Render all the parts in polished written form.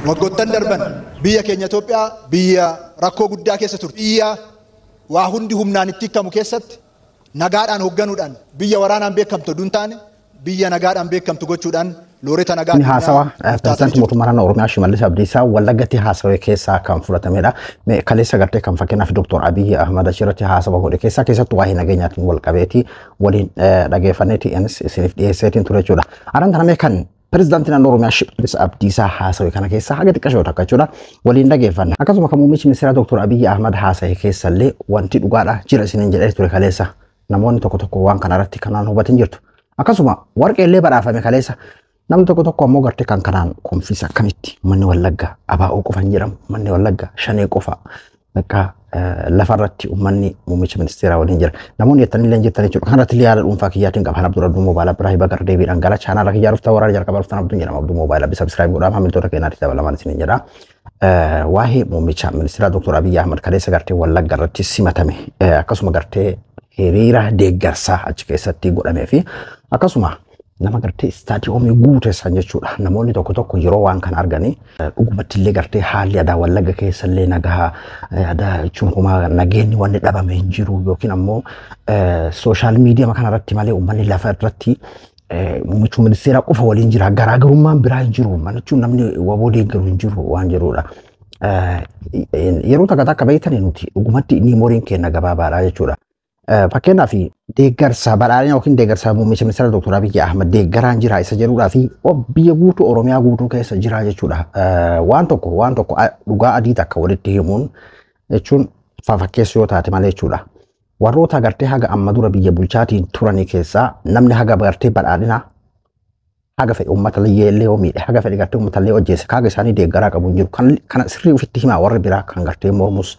waggoottan darban biyya keenya Itoophiyaa biyya rakkoo guddaa keessa turte. Biyya waa hundi humnaan itti hikamu keessatti nagaadhaan hoogganuudhaan biyya waraanaan beekamtu duntaane biyya nagaadhaan beekamtu gochuudhaan looreta nagaa. Ni haasawa pirezidaantii mootummaa naannoo Oromiyaa Shimallis Abdiisaa Wallagatti haasawee keessaa kan fudhatamedha. Kaleessa gartee kan fakkeenyaaf Dr. Abiy Ahmad achirratti haasawa godhe keessattuu waa'ee nageenyaatiin wal qabeetii waliin dhageeffanneeti isiniif dhiyeesseetiin ture jechuudha. Araan kana kan pirezidaantii naannoo Oromiyaa Shimallis Abdiisaa haasawee kana keessaa haga xiqqashoo takka jechuudha waliin dhageeffanna. Akkasuma kan muummichi ministeeraa Dr. Abiy Ahmad haasawee keessallee wanti dhugaadha jira isiniin jedhee ture kaleessa. Namoonni tokko waan kanarratti kanaan hubatin jirtu. Akkasuma warqeellee badhaafame kaleessa namni tokko ammoo gartee kan kanaan konfisa akkamitti manni Wallagga abaa'oo qofan jedhamu manni Wallagga shanee qofa bakka lafarratti uummanni muummicha ministeeraa waliin jira. Namoonni yettanii jettanii jechuudha. Kanarratti yaada dhuunfaa kiyyaatiin qaban Abduu Moobaayilaa Biraahi Bakar deebiidhaan gara chaanaala kiyyaa dhuftaa waraana jalqaba dhuftan Abduu jedhama. Abduu Moobaayilaa subscribe godhaa maamiltoota keenyaatti dabalamaan isin jedha. Waa'ee muummicha ministeeraa Dr. Abiy Ahmad kaleessa gartee Wallagga irratti simatame akkasuma gartee hiriira deeggarsaa achi keessatti godhamee fi akkasuma nama gartee istaadiyoomii guuteessan jechuudha. Namoonni tokko yeroo waan kan arganii dhugumatti illee gartee haalli aadaa Wallagga keessallee nagaa aadaa jechuun kuma nageenyi wanni dhabame hin jiru yookiin ammoo sooshaal miidiyaa kanarratti malee uummanni lafa irratti muummicha ministeeraa qofa waliin jira. Garaagarummaan biraa hin jiru. Manichuun namni waboo deeggaru hin jiru waan jirudha. Yeroo takka beeytanii nuti dhugumatti inni moriin kenna gabaabaadha jechuudha. Fakkeenyaaf deeggarsa badhaadhina yookiin deeggarsa muummicha ministeera Dr. Abiy Ahmad deeggaraan jira isa jedhuudhaa fi biyya guutuu Oromiyaa guutuu keessa jira jechuudha. Waan tokko dhugaa adii takka walitti himuun jechuun fakkeessu yoo taate malee jechuudha. Warroota gartee haga amma dura biyya bulchaatiin turanii keessaa namni haga gartee badhaadhina haga fedhi uummata illee yoo miidhe haga fedhi gartee uummata illee hojjeesse haga isaanii deeggaraa qabu hin jiru. Kana sirrii ofitti himaa warri biraa kan gartee mormus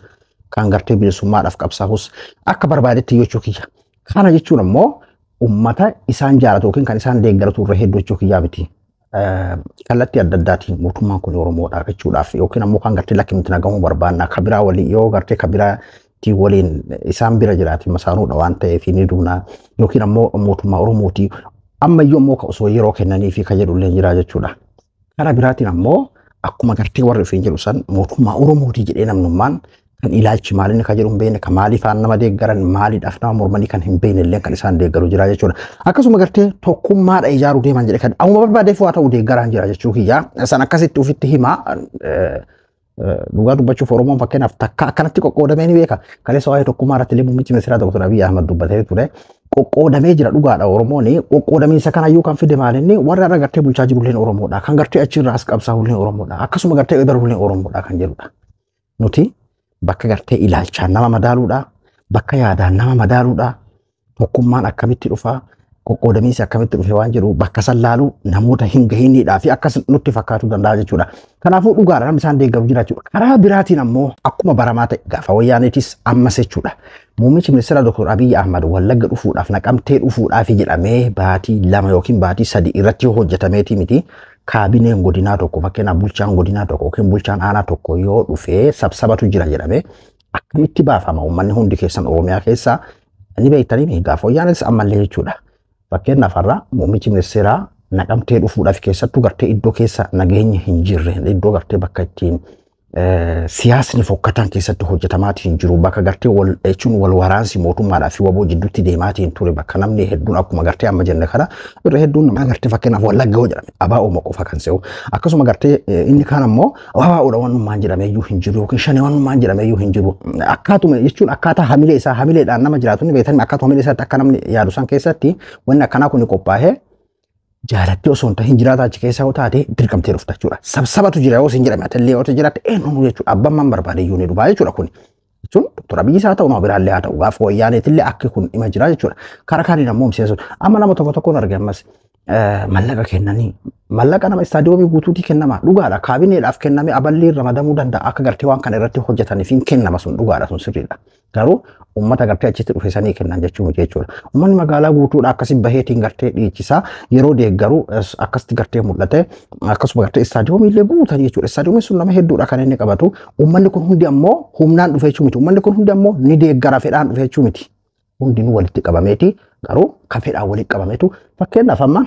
kan gartee bilisummaadhaaf qabsaa'us akka barbaadetti jechuu kiyya. Kana jechuun ammoo uummata isaan jaalatu yookiin kan isaan deeggaratu irra hedduu jechuu kiyyaa miti. Kallattii adda addaatiin mootummaan kun Oromoodha jechuudhaaf yookiin ammoo kan gartee lakkimitti nagamuu barbaanna kabiraa walii yoo gartee kabiraatti waliin isaan bira jiraati masaanuudha waan ta'eef ni duuna yookiin ammoo mootummaa Oromooti ammayyuu ammoo osoo yeroo kennanii fi kan jedhullee jira jechuudha. Karaa biraatiin ammoo akkuma gartee warri ofiin jedhu san mootummaa Oromooti jedhee namnummaan kan ilaalchi maaliin kan jedhu hin beekne kan maaliifaan nama deeggaran maaliidhaaf nama mormanii kan hin beekne illee kan isaan deeggaru jira jechuudha. Akkasuma gartee tokkummaadha ijaaruu deeman jedhe kan amma barbaadeef waa ta'u deeggaraan jira jechuu kiyya. San akkasitti ofitti himaa dhugaa dubbachuuf Oromoon fakkeenyaaf takka akkanatti qoqqoodamee ni beeka. Kaleessa waa'ee tokkummaa irratti illee muummichi ministeeraa Dr. Abiy Ahmad dubbatee ture. Qoqqoodamee jira dhugaadha Oromoon qoqqoodamiinsa kanayyuu kan fide maalinni warra irra gartee bulchaa jirulleen Oromoodha. Kan gartee achirraa as qabsaa'ulleen Oromoodha. Akkasuma gartee ibarulleen Oromoodha kan jedhudha. Nuti bakka gartee ilaalchaan nama madaaluudha, bakka yaadaan nama madaaluudha, tokkummaan akkamitti dhufa, qoqqoodamiinsi akkamitti dhufe waan jedhu bakka san laaluu namoota hin gahinidhaa fi akkas nutti fakkaatu danda'a jechuudha. Kanaafuu dhugaadha namni isaan deeggaru jira jechuudha. Karaa biraatiin ammoo akkuma baramaa ta'e gaafa wayyaaneetis ammas jechuudha. Muummichi ministeera Dr. Abiy Ahmad Wallagga dhufuudhaaf naqamtee dhufuudhaaf jedhamee baatii 2 yookiin baatii 3 irratti hojjetameeti miti. Kaabineen godinaa tokko fakkeenyaaf bulchaan godinaa tokko yookiin bulchaan aanaa tokko yoo dhufee sabsabatu jira jedhame akkamitti baafama uummanni hundi keessan Oromiyaa keessaa ni beektanii gaafa wayyaanis ammallee jechuudha. Fakkeenyaaf har'a muummichi ministeeraa naqamtee dhufuudhaaf keessattuu gartee iddoo keessa nageenya hin jirre iddoo gartee bakka ittiin siyaasni fokkatan keessatti hojjetamaatiin jiru bakka gartee jechuun wal waraansi mootummaadhaa fi waboo jidduutti deemaatiin ture bakka namni hedduun akkuma gartee amma jenne kana irra hedduun nama gartee fakkeenyaaf Wallagga yoo jedhame abaa'oo qofa kan se'u akkasuma gartee inni kaan ammoo abaa'oodha wanummaan jedhameeyyuu hin jiru yookiin shanee wanummaan jedhameeyyuu hin jiru akkaatuma jechuun akkaataa hamilee isaa hamileedhaan nama jiraatu ni beektan akkaataa hamilee isaatti akka namni yaadu san keessatti wanni akkanaa kun qophaa'ee jaalatti osoo hin tahin jiraata achi keessa yoo taate dirqamtee dhufta jechuudha. Sabsabatu jira yoo isin jedhame atallee yoo jiraate eenyuun jechuudha abbaan man barbaade iyyuu ni dhufaa jechuudha kun. Jechuun Dr. Abiy isaa ta'u nama biraallee haa ta'u gaafa wayyaaneetillee akka kun dhima jira jechuudha. Karaa kaaniin ammoo miseensota amma nama tokkoon arge ammas mallaqa kennanii mallaqa nama istaadiyoomii guutuutii kennama dhugaadha kaabineedhaaf kenname aballee ramadamuu danda'a akka gartee waan kana irratti hojjetaniif hin kennama sun dhugaadha sun sirriidha. Garuu uummata gartee achitti dhufeessanii kennan jechuun jechuudha. Uummanni magaalaa guutuudha akkasii baheetiin gartee dhiichisaa yeroo deeggaru akkasitti gartee mul'ate akkasuma gartee istaadiyoomii illee guutan jechuudha. Istaadiyoomiin sun nama hedduudha kan inni qabatu. Uummanni kun hundi ammoo humnaan dhufee jechuu miti. Uummanni kun hundi ammoo ni deeggara fedhaan dhufee jechuu miti. Hundinuu walitti qabameeti garuu kan fedhaan walitti qabameetu fakkeenyaaf amma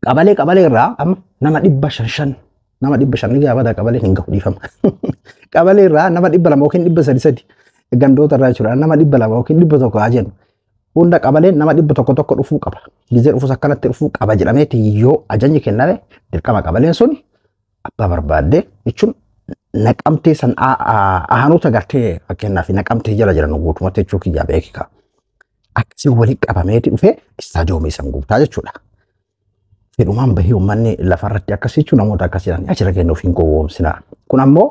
qabalee irraa amma nama 500 nama 500 gaafata qabalee hin gahu dhiifama. Qabalee irraa nama 200 yookiin 300 gandoota irraa jechuudha. Nama 200 yookiin 100 haa jennu. Hunda qabalee nama 100 dhufuu qaba. Gizee dhufuus akkanatti dhufuu qaba jedhameeti yoo ajajni kenname dirqama qabaleen suni abbaa barbaadde jechuun naqamtee san aanoota gartee fakkeenyaaf naqamtee jala jiran guutumatti jechuu kiyyaa beekika. Akkasii waliin qabameeti dhufee istaadiyoomii san guutaa jechuudha. Fedhumaan bahee uummanni lafarratti akkasii jechuun namoota akkasiidhaan achirra kennuuf hin gowwoomsina. Kun ammoo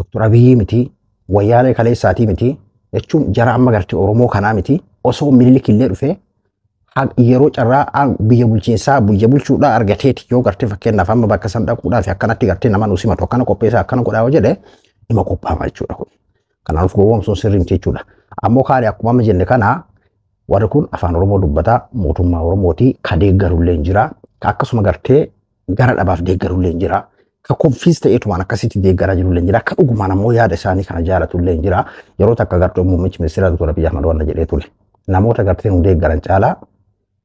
Dr. Abiyyi miti wayyaalee kaleessaatii miti jechuun jara amma gartee Oromoo kanaa miti osoo Minilik illee dhufee yeroo carraa biyya bulchiinsaa biyya bulchuudhaa argateeti yoo gartee fakkeenyaaf amma bakka san dhaquudhaaf akkanatti gartee nama nu simatu akkana qopheessaa akkana godhaa jedhee dhima qophaa'ama jechuudha kun. Kanaaf gowwoomsuun sirrii miti jechuudha. Ammoo kaali akkuma amma jenne kana warri kun afaan Oromoo dubbataa mootummaa Oromootii ka deeggarullee hin jira. Akkasuma gartee gara dhabaaf deeggarullee hin jira. Ka konfiis ta'eetumaan akkasitti deeggaraa jirullee hin jira. Ka dhugumaan ammoo yaada isaanii kana jaalatullee hin jira. Yeroo takka gartee muummichi ministeera Dr. Abiyyi Ahmad waan jedhee ture. Namoota gartee nu deeggaran caalaa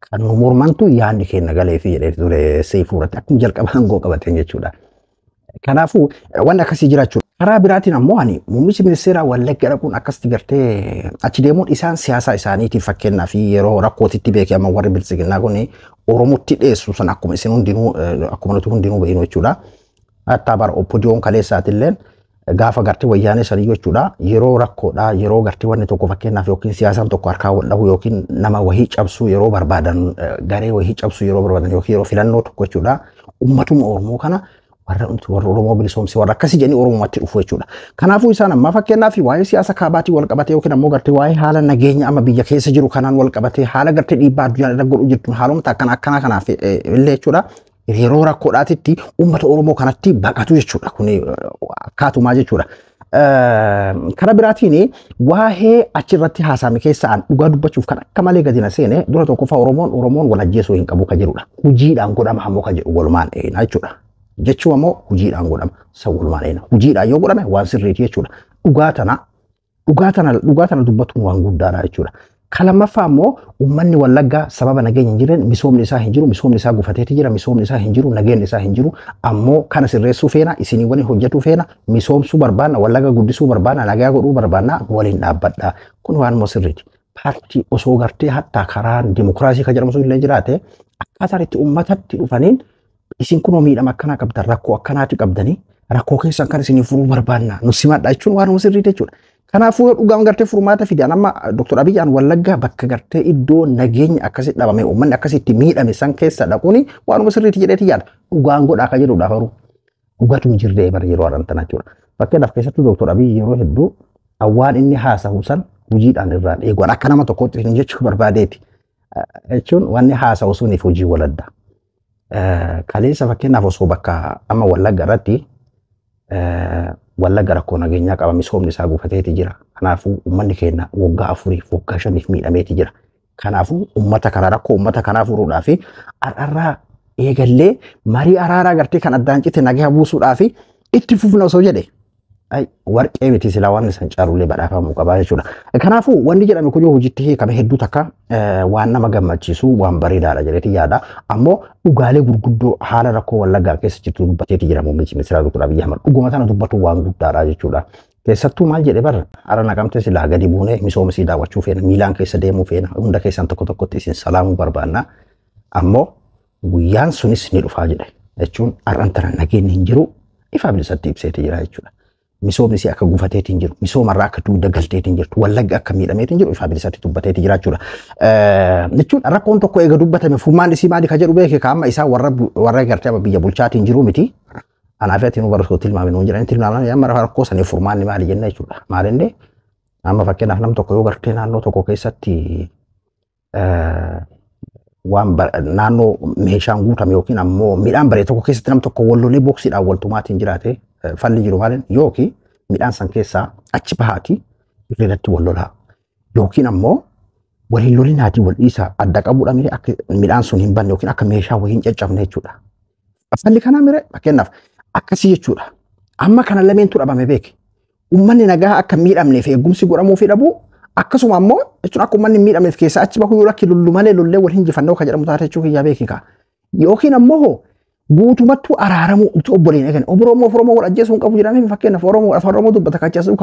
kan nu mormantu yaadni keenya galee fi jedhee ture seefuurratti akkuma jalqaba hangoo qabateen jechuudha. Kanaafuu wanni akkasii jiraachuu karaa biraatiin ammoo ani muummichi ministeeraa Wallagga dhaquun akkasitti gartee achi deemuun isaan siyaasa isaaniitiif fakkeenyaaf yeroo rakkootitti beekee amma warri bilisiginnaa kun Oromotti dhiyeessu san akkuma isin hundinuu akkuma nuti hundinuu beeknu jechuudha. Hatta bara oppodiyoon kaleessaatilleen gaafa gartee wayyaanee sanii jechuudha yeroo rakkoodhaa yeroo gartee wanni tokko fakkeenyaaf yookiin siyaasaan tokko harkaa wal dhabu yookiin nama wahii cabsuu yeroo barbaadan garee wahii cabsuu yeroo barbaadan yookiin yeroo filannoo tokko jechuudha ummatuma Oromoo kana warra Oromoo bilisoomsi warra akkasii jedhanii Oromummaatti dhufu jechuudha. Kanaafuu isaan amma fakkeenyaaf waa'ee siyaasa kaabaatii wal qabatee yookiin ammoo gartee waa'ee haala nageenya amma biyya keessa jiru kanaan wal qabatee haala gartee dhiibbaa addunyaa irra godhu jirtu haalumta akkanaa kanaaf illee jechuudha. Yeroo rakkoodhaatitti uummata Oromoo kanatti baqatu jechuudha. Kun akkaatumaa jechuudha. Karaa biraatiin waa'ee achirratti haasa'ame keessaan dhugaa dubbachuuf kan akka malee gadi na seene dura tokkoffaa Oromoon wal ajjeesuu hin qabu kan jedhudha. Hojiidhaan godhama ammoo kan jedhu walumaan dheena jechuudha. Jechuun ammoo hojiidhaan godhama isa walumaan dheena. Hojiidhaan yoo godhame waan sirriiti jechuudha. Dhugaa tana dubbatuun waan guddaadha jechuudha. Kalamaffaa ammoo uummanni Wallaggaa sababa nageenya hin jirren misoomni isaa hin jiru, misoomni isaa gufateeti jira, misoomni isaa hin jiru, nageenyi isaa hin jiru. Ammoo kana sirreessuu feena, isinii waliin hojjetuu feena, misoomsuu barbaanna, Wallagga guddisuu barbaanna, nagaa godhuu barbaanna, waliin dhaabbadha. Kun waan immoo sirriiti. Paartii osoo gartee hattaa karaan dimokiraasii kan jedhamu sun illee jiraate akkaataan itti uummatatti dhufaniin isin kunoo miidhama akkanaa qabdan, rakkoo akkanaati qabdanii, rakkoo keessan kan isinii furuu barbaanna, nu simadha jechuun waan immoo sirriiti jechuudha. Kanaafuu dhugaan gartee furmaata fidaan amma Dr. Abiyyi Wallaggaa bakka gartee iddoo nageenya akkasitti dhabame uummanni akkasitti miidhame san keessa dhaquuni waanuma sirriiti jedheeti yaada. Dhugaan godhaa kan jedhudha garuu dhugaatu hin jirre bara yeroo arantana jechuudha. Fakkeenyaaf keessattuu Dr. Abiyyi yeroo hedduu waan inni haasa'u san hojiidhaan irraan eeguun akka nama tokkotti hin jechuu barbaadeeti. Jechuun wanni haasa'u suniif hojii waladda. Kaleessa fakkeenyaaf osoo bakka amma Wallagga irratti Wallagga rakkoo nageenyaa qaba misoomni isaa gufateeti jira. Kanaafuu uummanni keenya waggaa 4 waggaa 5 miidhameeti jira. Kanaafuu uummata kana rakkoo uummata kanaa furuudhaaf ararraa eegallee marii araaraa gartee kan addaan cite nagaa buusuudhaaf itti fufna osoo jedhe warqee miti silaa waan san caalullee badhaafamuu qaba jechuudha. Kanaafuu wanni jedhame kun yoo hojiitti hiikame hedduu takka waan nama gammachiisu waan bareedaadha jedheeti yaada. Ammoo dhugaalee gurguddoo haala rakkoo Wallaggaa keessa jirtu dubbateeti jira muummichi ministeera Dr. Abiyyi Ahmad. Dhuguma sana dubbatu waan guddaadha jechuudha. Keessattuu maal jedhe bara ara naqamte silaa gadi buunee misooma sii daawwachuu feena miilaan keessa deemuu feena hunda keessan tokkotti isin salaamuu barbaanna. Ammoo guyyaan sunis ni dhufaa jedhe jechuun arrantana nageenyi hin jiru ifa bilisatti ibseeti jira jechuudha. Misoomni isaa akka gufateeti hin jiru, misoomarraa akka duuda galteeti hin jirtu, Wallagga akka miidhameeti hin jiru ifa bilisatti dubbateeti jira jechuudha. Jechuun rakkoon tokko eega dubbatame furmaan isii maali ka jedhu beeke ka amma isaa warra gartee biyya bulchaatiin jiru miti. Anaaf ati nu barasoo tilmaame nu jiran tilmaamanii amma rakkoo saniif furmaanni maali jenna jechuudha. Maalinde amma fakkeenyaaf nam tokko yoo gartee naannoo tokko keessatti waan naannoo meeshaan guutame yookiin ammoo midhaan baree tokko keessatti nam tokko wallolee boksiidhaan waltumaatiin jiraate falli jiru maalin yookiin midhaan san keessaa achi bahaati irratti wallolaa yookiin ammoo waliin lolinaati wal dhiisa adda qabuudha mire akka midhaan sun hin banne yookiin akka meeshaa wahiin caccabne jechuudha. Falli kana mire fakkeenyaaf akkasii jechuudha. Amma kana lameentu dhabame beeke. Uummanni nagaa akka miidhamneef eegumsi godhamuu fi dhabu akkasuma ammoo jechuun akka uummanni miidhamneef keessa achi bahuu yoo lakki lullu malee lollee wal hinjifannoo kan jedhamu taate jechuun kiyyaa beekika. Yookiin ammoo guutumatti araaramu itti obboleen eegan Oromoo wal ajjeesuun qabu jedhamee fakkeenyaaf Oromoo afaan Oromoo dubbata kachaasuu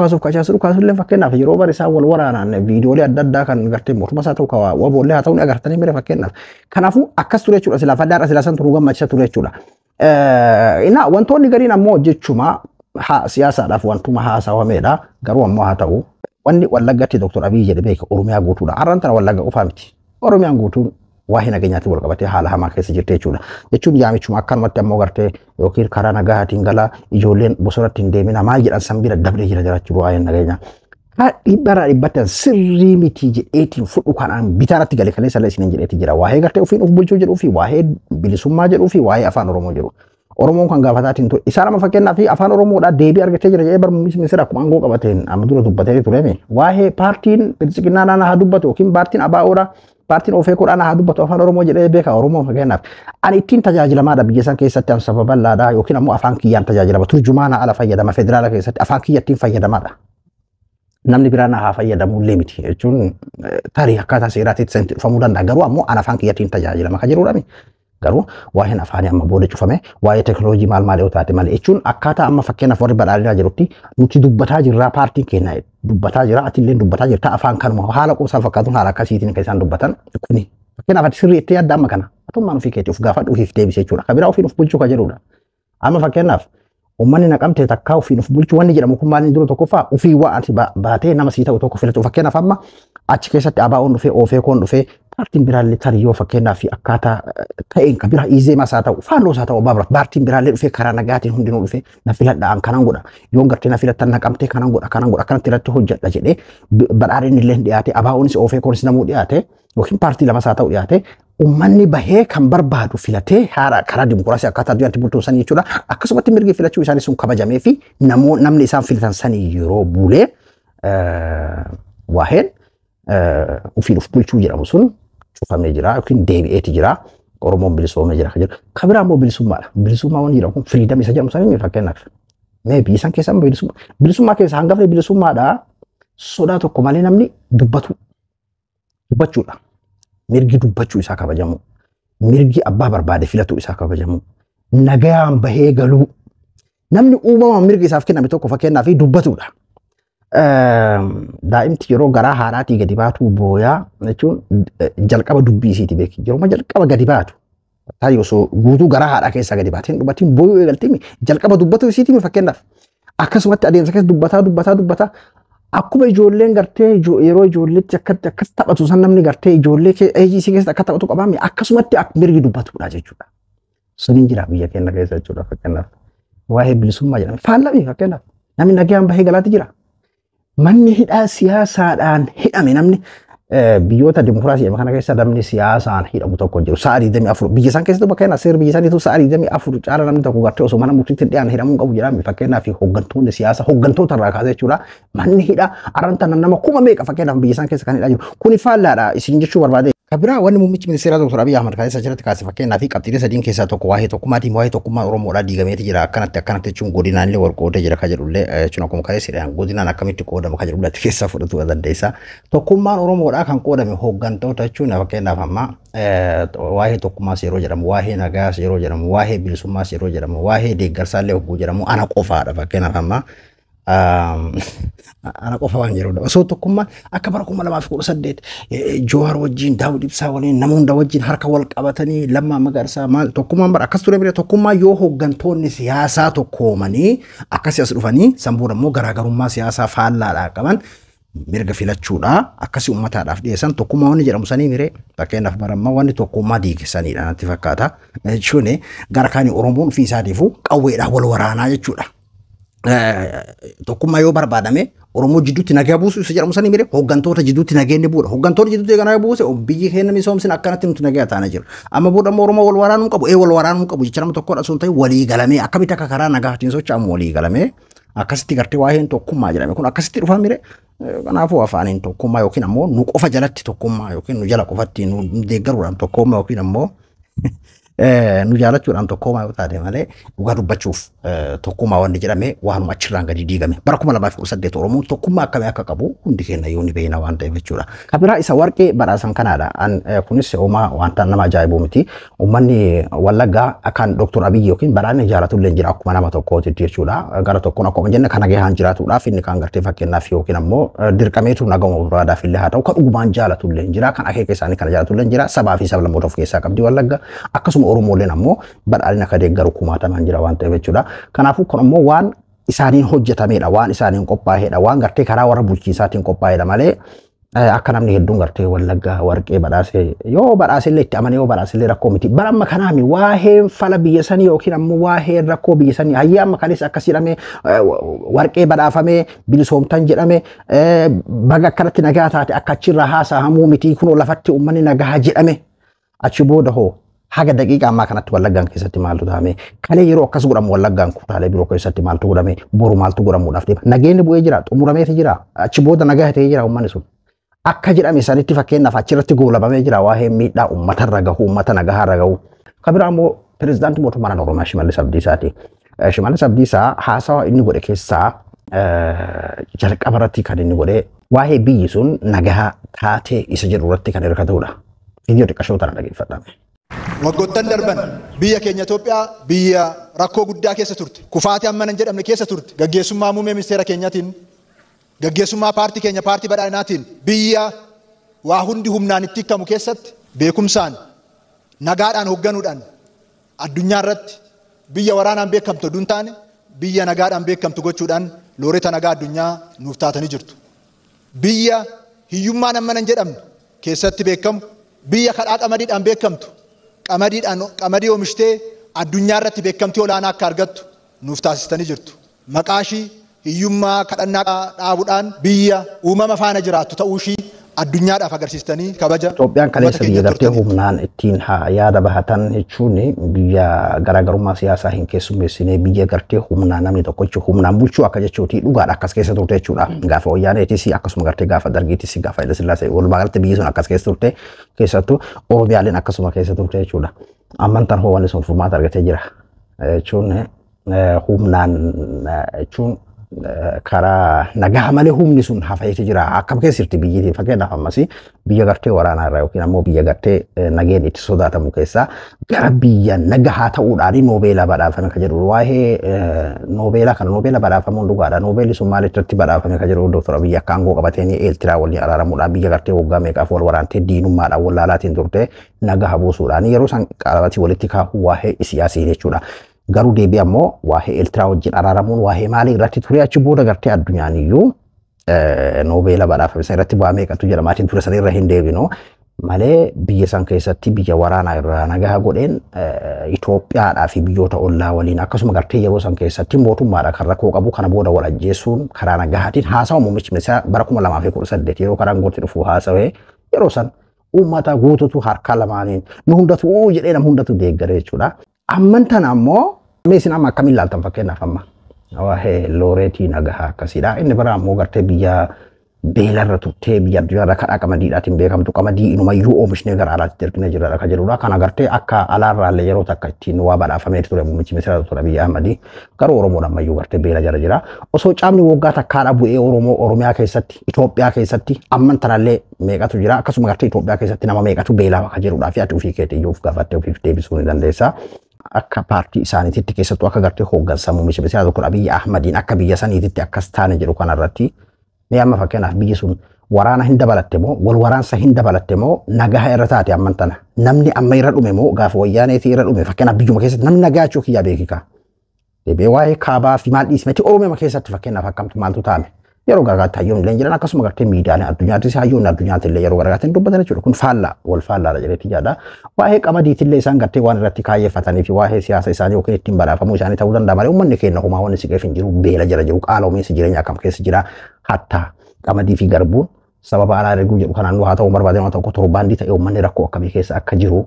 fakkeenyaaf yeroo barisaa wal waraanaan viidiyoolee adda addaa kan gartee mootummaa isaa ta'u kawaa waboollee haa ta'u agartanii mire fakkeenyaaf kanaafuu akkas ture jechuudha silaa faddaadha silaa san turuu gammachiisa ture jechuudha. Wantoonni gariin ammoo jechuma siyaasaadhaaf wantuma haasawameedha garuu ammoo haa ta'u wanni Wallaggatti Dr. Abiy jedhe beeka Oromiyaa guutuudha har'aan tana Wallagga qofaa miti Oromiyaan guutuun waa'ee nageenyaatti wal qabatee haala hamaa keessa jirti jechuudha. Jechuun yaamichuma akkanumatti ammoo gartee yookiin karaa nagahaatiin galaa ijoolleen bosonatti hin deemina maal jedhan san bira dabree jira jiraachuu waa'ee nageenyaa. Dhibbaraa dhibbatti sirrii miti jedheetiin fudhu kanaan bitaanatti galee kalee sallee isiniin jedheetti jira. Waa'ee gartee ofiin of bulchuu jedhuu fi waa'ee bilisummaa jedhuu fi waa'ee afaan Oromoo jedhu. Oromoon kan gaafataatiin ture. Isaan amma fakkeenyaaf afaan Oromoodhaa deebii argatee jira jedhee barmuumis ministeera akkuma aangoo qabateen amma dura dubbatee tureme. Waa'ee paartiin bilisiqinnaa naannoo haa dubbatu yookiin paartiin ABO'dha. Paartiin ofee kudhaan haa dubbatu afaan Oromoo jedhee beeka Oromoo fakkeenyaaf. Ani ittiin tajaajilamaadha biyya san keessatti an sababa laadhaa yookiin ammoo afaan kiyyaan tajaajilama turjumaana ala fayyadama federaala keessatti afaan kiyyattiin fayyadamaadha. Namni biraan haa fayyadamu illee miti jechuun tarii akkaataa seeraatiitti dhufamuu danda'a garuu ammoo an afaan kiyyattiin tajaajilama kan jedhudha. Garuu waa'een afaanii amma booda cufame waa'ee teekinooloojii maal yoo taate malee jechuun akkaataa amma fakkeenyaaf warri badhaadhinaa jirutti nuti dubbataa jirraa paartiin keenya dubbataa jira atillee dubbataa jirta afaan kanuma haala qoosaan fakkaatuun haala akkasiitiin kan isaan dubbatan kuni fakkeenyaaf ati sirrii itti yaadda amma kana atummaan ofii keetii of gaafadhu ofiif deebisee jechuudha kabiraa ofiin of bulchuu kan jedhudha amma fakkeenyaaf uummanni naqamtee takkaa ofiin of bulchuu wanni jedhamu kun maaliin dura tokkoffaa ofii waan ati baatee nama sii ta'u tokko filatu fakkeenyaaf amma achi keessatti ABO'n dhufee OFEKO'n dhufee paartiin biraallee tariyyoo fakkeenyaaf akkaataa ta'een kan biraa Izeemaas haa ta'u Faannoos haa ta'u Baabura paartiin biraallee dhufee karaa nagaatiin hundinuu dhufee na filadhaan kanan godha yoon gartee na filattan naqamtee kanan godha akkanatti irratti hojjedha jedhee badhaadhinni illee dhiyaate ABO'nis OFEKO'nis namuu dhiyaate yookiin paartii lamas haa ta'u dhiyaate ummanni bahee kan barbaadu filatee haara karaa dimokiraasii akkaataa addunyaatti bultuu sanii jechuudha akkasumatti mirgi filachuu isaanii sun kabajamee fi namni isaan filatan sanii yeroo buulee waa'een ofiin of bulchuu jedhamu sun cufamee jira yookiin deebi'eeti jira Oromoon bilisoomee jira kan jedhu kan biraa immoo bilisummaadha bilisummaa waan jedhamu kun firiidam isa jedhamu sanii fakkeenyaaf mee biyya san keessa bilisummaa keessa hangafni bilisummaadha sodaa tokko malee namni dubbachuudha mirgi dubbachuu isaa kabajamu mirgi abbaa barbaade filatu isaa kabajamu nagayaan bahee galuu namni uumamaan mirgi isaaf kenname tokko fakkeenyaaf dubbatuudha. Daa'imti yeroo garaa haadhaatii gadi baatu booyaa jechuun jalqaba dubbii isiiti beeki yeroo jalqaba gadi baatu tarii osoo guutuu garaa haadhaa keessaa gadi baateen dubatiin booyuu eegaltee jalqaba dubbatu isiiti fakkeenyaaf akkasumatti adeemsa keessa dubbataa akkuma ijoolleen gartee yeroo ijoolleetti akkas taphatu san namni gartee ijoollee eejiisii keessatti akka taphatu qabaame akkasumatti mirgi dubbatudha jechuudha. Suniin jira biyya keenya keessa jechuudha fakkeenyaaf waa'ee bilisummaa jedhama faallame fakkeenyaaf namni nagayaan bahee galaatti jira. Manni hidhaa siyaasaadhaan hidhame namni biyyoota dimokiraasii kana keessa namni siyaasaan hidhamu tokko jiru sa'a 24 biyya isaan keessatti bakka seera biyya isaaniitu sa'a 24 caala namni tokko gartee osoo mana murtiitti dhiyaan hidhamuu qabu jedhame fakkeenyaaf hooggantoonni siyaasa hooggantoota irraa kaasee jechuudha manni hidhaa arranta nama kuma meeqa fakkeenyaaf biyya isaan keessa kan hidhaa jiru kuni faallaadha isin jechuu barbaade. Kabiraa wanni muummichi ministeeraa Dr. Abiy Ahmad kaasee achirratti kaase fakkeenyaaf qabxiilee sadiin keessaa tokko waa'ee tokkummaatiin waa'ee tokkummaa Oromoodhaa diigameeti jira akkanatti jechuun godinaalee wal qoodee jira kan jedhullee jechuun akkuma kaasee godinaan akkamitti qoodama kan jedhullee keessaa fudhatu dandeessa. Tokkummaan Oromoodhaa kan qoodame hooggantoota jechuun fakkeenyaaf amma waa'ee tokkummaas yeroo jedhamu waa'ee nagaas yeroo jedhamu waa'ee bilisummaas yeroo jedhamu waa'ee deeggarsaallee hogguu jedhamu ana qofaadha fakkeenyaaf amma ana qofa waan jedhudha. Osoo tokkummaan akka bara 2018 Jowaar wajjin Daawud Ibsaa waliin nama hunda wajjin harka wal qabatanii Lammaa Magarsaa maal tokkummaan bara akkas ture bira tokkummaa yoo hooggantoonni siyaasaa tokkoomanii akkasii as dhufanii sanboon immoo garaagarummaa siyaasaa faallaadhaa qaban mirga filachuudha akkasii uummataadhaaf dhiyeessan tokkummaa wanni jedhamu sanii miree fakkeenyaaf barammaa wanni tokkummaa diigessanidha natti fakkaata jechuun gara kaanii Oromoon ofii isaatiifuu qawweedhaan wal waraanaa jechuudha. Tokkummaa yoo barbaadame Oromoo jidduutti nagaa buusu isa jedhamu sanii miree hooggantoota jidduutti nageenni bu'uudha. Hooggantoota jidduutti nagaa buuse biyyi keenya misoomsin akkanatti nuti nagaa taana jiru. Amma booda Oromoo wal waraanuu qabu wal waraanuu qabu jecha nama tokkodha sun ta'e walii galamee akkamitti akka karaa nagaatiin socho'amu walii galamee akkasitti gartee waa'een tokkummaa jedhame kun akkasitti dhufaa miree kanaafuu afaaniin tokkummaa yookiin ammoo nu qofa jalatti tokkummaa yookiin nu jala qofatti nu deeggaruudhaan tokkummaa yookiin ammoo Nu jaalachuudhaan tokkummaa yoo taate malee dhugaa dubbachuuf tokkummaa wanni jedhame waanuma achirraan gadi diigame. Bara 2018 Oromoon tokkummaa akkamii akka qabu hundi keenya yoo ni beekna waan ta'eef jechuudha. Kabiraa isa warqee badhaasan kanaadha. Kunis uumaa wanta nama ajaa'ibu miti. Uummanni Wallaggaa akkaan Dr. Abiyyi yookiin badhaasni jaalatullee jira akkuma nama tokkooti jechuudha. Gara tokkoon akkuma jenne kan nagahaan jiraatuudhaaf inni kan gartee fakkeenyaaf yookiin ammoo dirqameetu nagama barbaadaaf illee haa ta'u kan dhugumaan jaalatullee jira kan akeeka isaanii kana jaalatullee jira sabaa fi sablammoota of keessaa qabdi Wallagga akkasuma Oromooleen ammoo badhaadhina akka deeggaru kumaatamaan jira waan ta'eef jechuudha. Kanaafuu kun ammoo waan isaaniin hojjetamedha waan isaaniin qophaa'edha waan gartee karaa warra bulchiinsaatiin qophaa'edha malee akka namni hedduun gartee Wallaggaa warqee badhaasee yoo badhaasellee itti amane yoo badhaasellee rakkoo miti. Bara amma kanaami waa'een fala biyya sanii yookiin ammoo waa'een rakkoo biyya sanii hayyaa amma kanis akkas jedhamee warqee badhaafamee bilisoomtan jedhame baga akkanatti nagaa taate akka achirraa haasa'amuu miti kunoo lafatti uummanni nagaa jedhame achi booda hoo haga daqiiqa ammaa kanatti Wallaggaan keessatti maaltu ta'ame kalee yeroo akkas godhamu Wallaggaan kutaalee biroo keessatti maaltu godhame boru maaltu godhamuudhaaf deema nageenyi bu'ee jira xumurameeti jira achi booda nagaa ta'ee jira uummanni sun akka jedhame sanitti fakkeenyaaf achirratti goolabamee jira waa'ee miidhaa uummatarra gahu uummata nagaharra gahu. Kabiraa immoo pirezidaantii mootummaa naannoo Oromiyaa Shimallis Abdiisaati. Shimallis Abdiisaa haasawa inni godhe keessaa jalqaba irratti kan inni godhe waa'ee biyyi sun nagaa taatee isa jedhu irratti kan hirkatudha. Viidiyoo xiqqashoo tana dhaggeeffadhame. Waggoottan darban biyya keenya Itoophiyaa biyya rakkoo guddaa keessa turte. Kufaatii amma hin jedhamne keessa turte. Gaggeessummaa muummee ministeera keenyaatiin gaggeessummaa paartii keenya paartii badhaadhinaatiin biyya waa hundi humnaan itti hiikamu keessatti beekumsaan nagaadhaan hoogganuudhaan addunyaa irratti biyya waraanaan beekamtu duun taane biyya nagaadhaan beekamtu gochuudhaan looreeta nagaa addunyaa nuuf taatanii jirtu. Biyya hiyyummaan amma hin jedhamne keessatti beekamu biyya kadhaa qamadiidhaan beekamtu qamadii oomishtee addunyaa irratti beekamtii olaanaa akka argattu nuuf taasistanii jirtu. Maqaashii hiyyummaa kadhannaa dhaabuudhaan biyya uumama faana jiraattu ta'uu ishii addunyaadhaaf agarsiistanii kabaja. Itoophiyaan kaleessa biyya gartee humnaan ittiin yaada bahatan jechuun biyya garaagarummaa siyaasaa hin keessummeessine biyya gartee humnaan namni tokko jechuun humnaan bulchuu akka jechuuti dhugaadha akkas keessa turte jechuudha. Gaafa Wayyaaneetis akkasuma gartee gaafa Dargiitis gaafa Haile Sillaasee walumaa galatti biyyi sun akkas keessa turte keessattuu Oromiyaaleen akkasuma keessa turte jechuudha. Ammantaan hoo wanni sun furmaata argatee jira jechuun humnaan jechuun karaa nagaa malee humni sun hafeeti jira akkam keessatti biyyi fakkeenyaaf ammas biyya gartee waraanaa irraa yookiin ammoo biyya gartee nageen itti sodaatamu keessaa gara biyya nagaa ta'uudhaan noobeelaa badhaafame kan jedhu waa'ee noobeelaa kana noobeelaa badhaafamuun dhugaadha noobeelli sun maalitti badhaafame kan jedhu Dr. Abiyyi akka aangoo qabatanii Eertiraa waliin araaramuudhaan biyya gartee waggaa meeqaaf wal waraantee diinummaadhaan wallaalaatiin turte nagaa buusuudhaan yeroo san qabatii walitti kaa'uu waa'ee siyaasii jechuudha. Garuu deebii ammoo waa'ee Eertiraa wajjin araaramuun waa'ee maalii irratti ture achi booda gartee addunyaan iyyuu noobeela badhaafame san irratti bu'aa meeqatu jedhamaatiin ture san irra hin deebinu malee biyya san keessatti biyya waraanaa irraa nagaa godheen Itoophiyaadhaa fi biyyoota ollaa waliin akkasuma gartee yeroo san keessatti mootummaadha kan rakkoo qabu kana booda wal ajjeesuun karaa nagahaatiin haasawa muummichi ministeeraa bara 2018 yeroo karaa aangootti dhufu haasawee yeroo san uummata guututu harka lamaaniin nu hundatu jedhee nama hundatu deeggare jechuudha. Amman tan ammoo meesin amma akkamiin ilaaltan fakkeenyaaf amma waa'ee looreetii nagahaa akkasiidha. Inni bara ammoo gartee biyya beelarra turtee biyya addunyaarra kadhaa qamadiidhaatiin beekamtu qamadii inumayyuu oomishne gara alaatti ergine jirra kan jedhudha. Kana gartee akka alaarraallee yeroo takka ittiin waa badhaafameeti ture muummichi ministeera Dr. Abiyyi Ahmad garuu Oromoon ammayyuu gartee beela jala jira. Osoo caamni waggaa takkaadha bu'ee Oromiyaa keessatti Itoophiyaa keessatti amman tanallee meeqatu jira akkasuma gartee Itoophiyaa keessatti nama meeqatu beelaa akka jedhudha fi ati ofii keetii iyyuu of gaafattee ofiif deebisuu ni dandeessa. Akka paartii isaaniititti keessattuu akka gartee hooggansa muummicha ministeera Dr. Abiyyi Ahmadiin akka biyya saniititti akkas taane jedhu kanarratti ni amma fakkeenyaaf biyyi sun waraana hin dabalatte moo wal waraansa hin dabalatte moo nagaa irra taate amman tana namni amma irra dhume moo gaafa Wayyaaneetii irra dhume fakkeenyaaf biyyuma keessatti namni nagaa jechuu kiyyaa beekika. Deebee waa'ee kaabaa fi maal dhiismetti Oromiyaa keessatti fakkeenyaaf akkamtu maaltu taame yeroo garagaatti hayyoon illee jiran akkasuma gartee miidiyaaleen addunyaattis hayyoon addunyaatti illee yeroo garagaatti dubbatan jechuudha kun faallaa wal faallaadha jedheetti jaadha waa'ee qamadiitti illee isaan gartee waan irratti kaayeffatanii fi waa'ee siyaasa isaanii yookiin ittiin badhaafamuu isaanii ta'uu danda'a malee uummanni keenya homaa wanni siqeef hin jiru beela jala jiru qaala'umiinsi jireenya akkam keessa jira hatta qamadii fi garbuun sababa alaa erguu jedhu kanaan haa ta'u barbaadeen waan tokko torbaandii ta'e uummanni rakkoo akkamii keessa akka jiru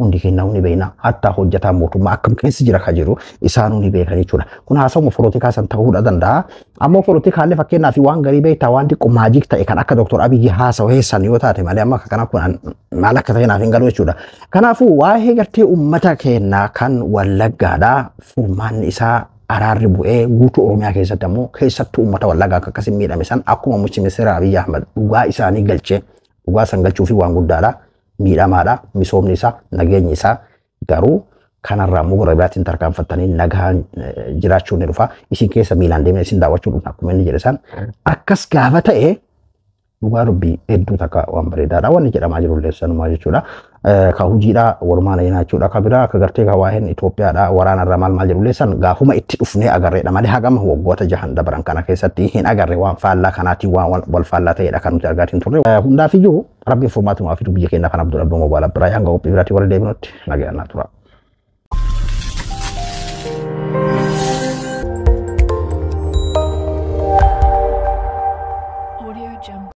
hundi kenna uni beena hatta hojjata mootummaa akkam keessa jira ka jiru isaan uni beekan jechuudha. Kun haasawuma folootikaa san ta'uu danda'a. Ammoo folootikaallee fakkeenyaaf waan garii beektaa waan xiqqoo maajik ta'e kan akka Dr. Abiyyi haasawee san yoo taate malee amma kana kun maal akka ta'e naaf hin galu jechuudha. Kanaafuu waa'ee gartee uummata keenyaa kan Wallaggaadhaa furmaanni isaa araarri bu'ee guutuu Oromiyaa keessatti ammoo keessattuu uummata Wallaggaa akka akkasiin miidhame san akkuma muummichi ministeera Abiyyi Ahmad dhugaa isaanii galchee dhugaa san galchuu fi waan guddaadha. Miidhamaadha misoomni isaa nageenyi isaa garuu kanarraa immoo gara biraatiin tarkaanfattanii nagaan jiraachuun ni dhufa isin keessa miilaan deemee isin daawwachuu dhufa akkuma inni jedhe san akkas gaafa ta'e dhugaa dubbii hedduu takka waan bareedaadha wanni jedhamaa jiru leessanumaa jechuudha. Ka hojiidha walumaan ayinaa jechuudha. Ka biraa akka gartee ka waa'een Itoophiyaadha waraanarraa maal jedhu leessan gaafuma itti dhufnee agarreedha malee hagama waggoota jahan dabaran kana keessatti hin agarre waan faallaa kanaatiin waan wal faallaa ta'edha kan nuti argaatiin turre. Hundaafiyyuu rabbiin furmaatumaa fi biyya keenya kan abduu dhabduu mobaala biraa hanga qophii biraatii warra deebinutti nagayannaa tura.